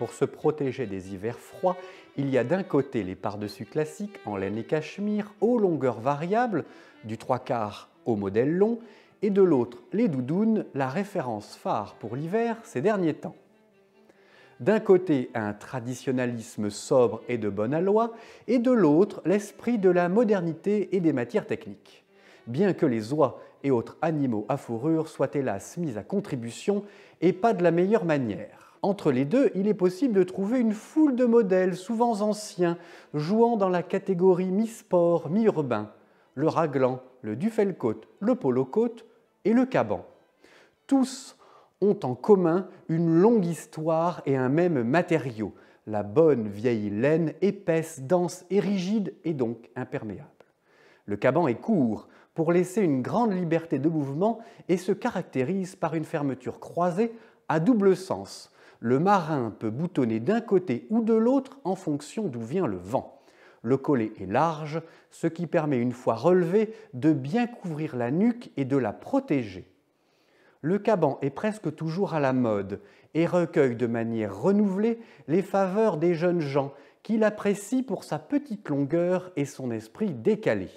pour se protéger des hivers froids, il y a d'un côté les pardessus classiques en laine et cachemire aux longueurs variables, du 3/4 au modèle long, et de l'autre les doudounes, la référence phare pour l'hiver ces derniers temps. D'un côté, un traditionnalisme sobre et de bon aloi, et de l'autre, l'esprit de la modernité et des matières techniques. Bien que les oies et autres animaux à fourrure soient hélas mis à contribution, et pas de la meilleure manière. Entre les deux, il est possible de trouver une foule de modèles, souvent anciens, jouant dans la catégorie mi-sport, mi-urbain. Le raglan, le duffel-coat, le polo-coat et le caban. Tous ont en commun une longue histoire et un même matériau, la bonne vieille laine épaisse, dense et rigide et donc imperméable. Le caban est court pour laisser une grande liberté de mouvement et se caractérise par une fermeture croisée à double sens. Le marin peut boutonner d'un côté ou de l'autre en fonction d'où vient le vent. Le collet est large, ce qui permet une fois relevé de bien couvrir la nuque et de la protéger. Le caban est presque toujours à la mode et recueille de manière renouvelée les faveurs des jeunes gens qui l'apprécient pour sa petite longueur et son esprit décalé.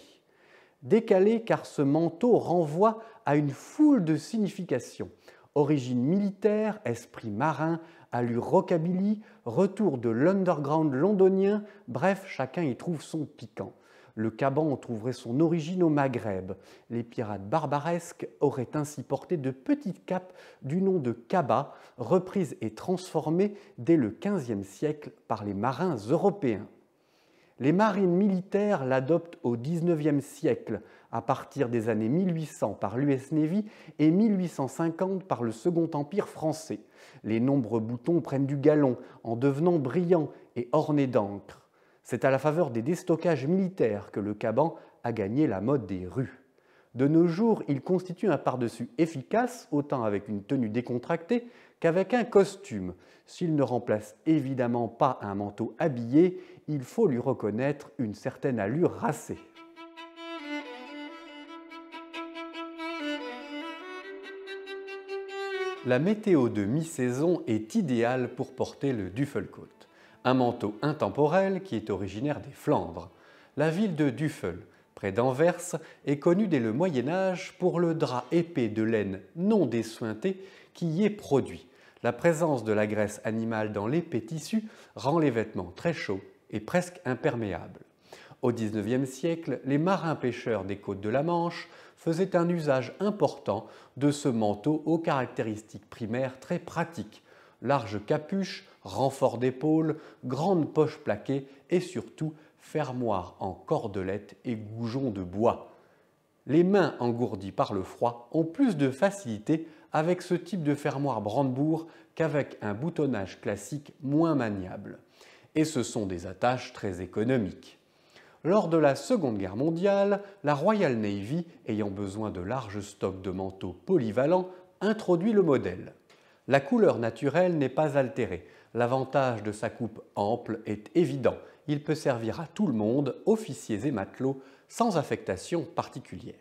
Décalé car ce manteau renvoie à une foule de significations. Origine militaire, esprit marin, allure rockabilly, retour de l'underground londonien, bref, chacun y trouve son piquant. Le caban trouverait son origine au Maghreb. Les pirates barbaresques auraient ainsi porté de petites capes du nom de kaba, reprises et transformées dès le XVe siècle par les marins européens. Les marines militaires l'adoptent au XIXe siècle, à partir des années 1800 par l'US Navy et 1850 par le Second Empire français. Les nombreux boutons prennent du galon en devenant brillants et ornés d'encre. C'est à la faveur des déstockages militaires que le caban a gagné la mode des rues. De nos jours, il constitue un pardessus efficace, autant avec une tenue décontractée qu'avec un costume. S'il ne remplace évidemment pas un manteau habillé, il faut lui reconnaître une certaine allure racée. La météo de mi-saison est idéale pour porter le duffel-coat, un manteau intemporel qui est originaire des Flandres. La ville de Duffel, près d'Anvers, est connue dès le Moyen-Âge pour le drap épais de laine non dessointé qui y est produit. La présence de la graisse animale dans l'épais tissu rend les vêtements très chauds et presque imperméables. Au XIXe siècle, les marins-pêcheurs des côtes de la Manche faisaient un usage important de ce manteau aux caractéristiques primaires très pratiques. Large capuche, renfort d'épaule, grande poche plaquée et surtout fermoir en cordelette et goujon de bois. Les mains engourdies par le froid ont plus de facilité avec ce type de fermoir brandebourg qu'avec un boutonnage classique moins maniable. Et ce sont des attaches très économiques. Lors de la Seconde Guerre mondiale, la Royal Navy, ayant besoin de larges stocks de manteaux polyvalents, introduit le modèle. La couleur naturelle n'est pas altérée. L'avantage de sa coupe ample est évident. Il peut servir à tout le monde, officiers et matelots, sans affectation particulière.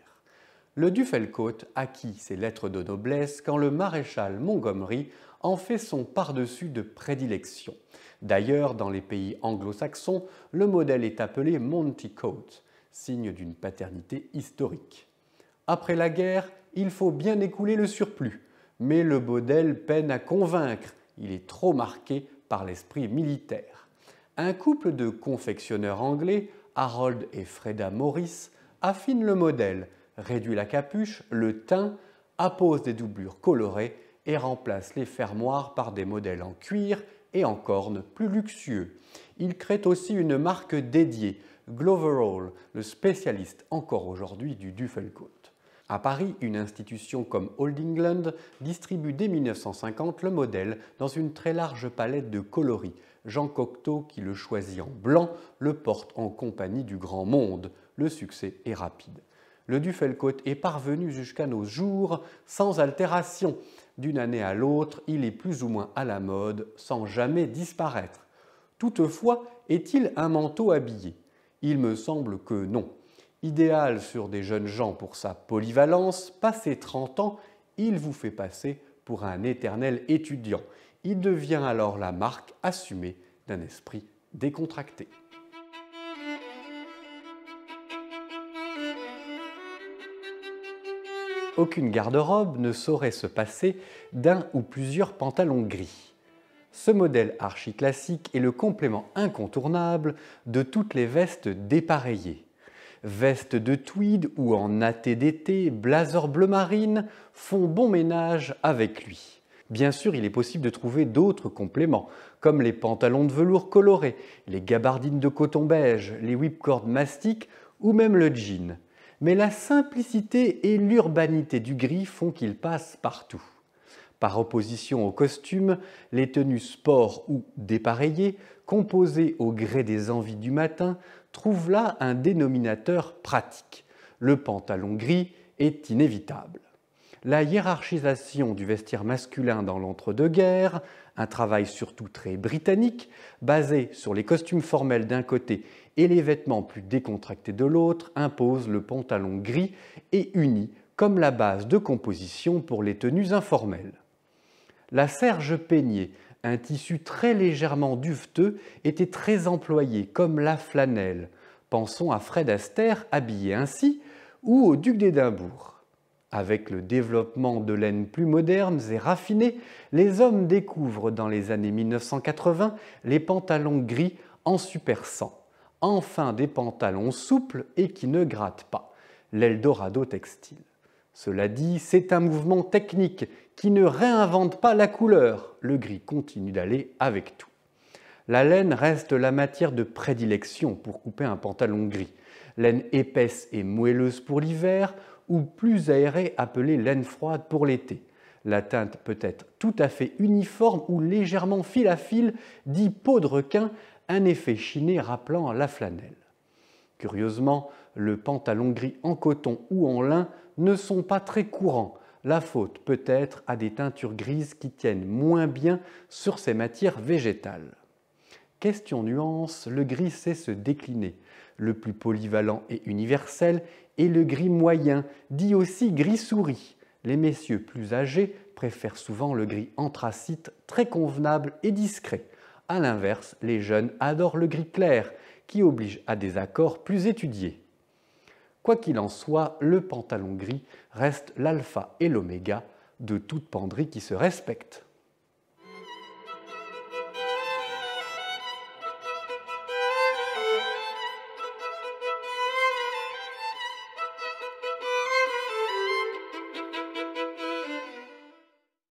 Le duffel-coat acquit ses lettres de noblesse quand le maréchal Montgomery en fait son pardessus de prédilection. D'ailleurs, dans les pays anglo-saxons, le modèle est appelé Monty Coat, signe d'une paternité historique. Après la guerre, il faut bien écouler le surplus, mais le modèle peine à convaincre, il est trop marqué par l'esprit militaire. Un couple de confectionneurs anglais, Harold et Freda Morris, affine le modèle, réduit la capuche, le teint, appose des doublures colorées et remplace les fermoirs par des modèles en cuir et en corne plus luxueux. Il crée aussi une marque dédiée, Gloverall, le spécialiste encore aujourd'hui du duffel-coat. À Paris, une institution comme Old England distribue dès 1950 le modèle dans une très large palette de coloris. Jean Cocteau, qui le choisit en blanc, le porte en compagnie du grand monde. Le succès est rapide. Le duffel-coat est parvenu jusqu'à nos jours sans altération. D'une année à l'autre, il est plus ou moins à la mode sans jamais disparaître. Toutefois, est-il un manteau habillé? Il me semble que non. Idéal sur des jeunes gens pour sa polyvalence, passé 30 ans, il vous fait passer pour un éternel étudiant. Il devient alors la marque assumée d'un esprit décontracté. Aucune garde-robe ne saurait se passer d'un ou plusieurs pantalons gris. Ce modèle archi-classique est le complément incontournable de toutes les vestes dépareillées. Vestes de tweed ou en natté d'été, blazer bleu marine font bon ménage avec lui. Bien sûr, il est possible de trouver d'autres compléments, comme les pantalons de velours colorés, les gabardines de coton beige, les whipcords mastic ou même le jean. Mais la simplicité et l'urbanité du gris font qu'il passe partout. Par opposition aux costumes, les tenues sport ou dépareillées, composées au gré des envies du matin, trouvent là un dénominateur pratique. Le pantalon gris est inévitable. La hiérarchisation du vestiaire masculin dans l'entre-deux-guerres, un travail surtout très britannique, basé sur les costumes formels d'un côté et les vêtements plus décontractés de l'autre, impose le pantalon gris et uni comme la base de composition pour les tenues informelles. La serge peignée, un tissu très légèrement duveteux, était très employé comme la flanelle. Pensons à Fred Astaire habillé ainsi ou au duc d'Édimbourg. Avec le développement de laines plus modernes et raffinées, les hommes découvrent dans les années 1980 les pantalons gris en Super 100. Enfin des pantalons souples et qui ne grattent pas, l'Eldorado textile. Cela dit, c'est un mouvement technique qui ne réinvente pas la couleur. Le gris continue d'aller avec tout. La laine reste la matière de prédilection pour couper un pantalon gris. Laine épaisse et moelleuse pour l'hiver ou plus aérée appelée laine froide pour l'été. La teinte peut être tout à fait uniforme ou légèrement fil à fil, dit peau de requin, un effet chiné rappelant la flanelle. Curieusement, le pantalon gris en coton ou en lin ne sont pas très courants. La faute peut être à des teintures grises qui tiennent moins bien sur ces matières végétales. Question nuance, le gris sait se décliner. Le plus polyvalent et universel est le gris moyen, dit aussi gris souris. Les messieurs plus âgés préfèrent souvent le gris anthracite, très convenable et discret. A l'inverse, les jeunes adorent le gris clair, qui oblige à des accords plus étudiés. Quoi qu'il en soit, le pantalon gris reste l'alpha et l'oméga de toute penderie qui se respecte.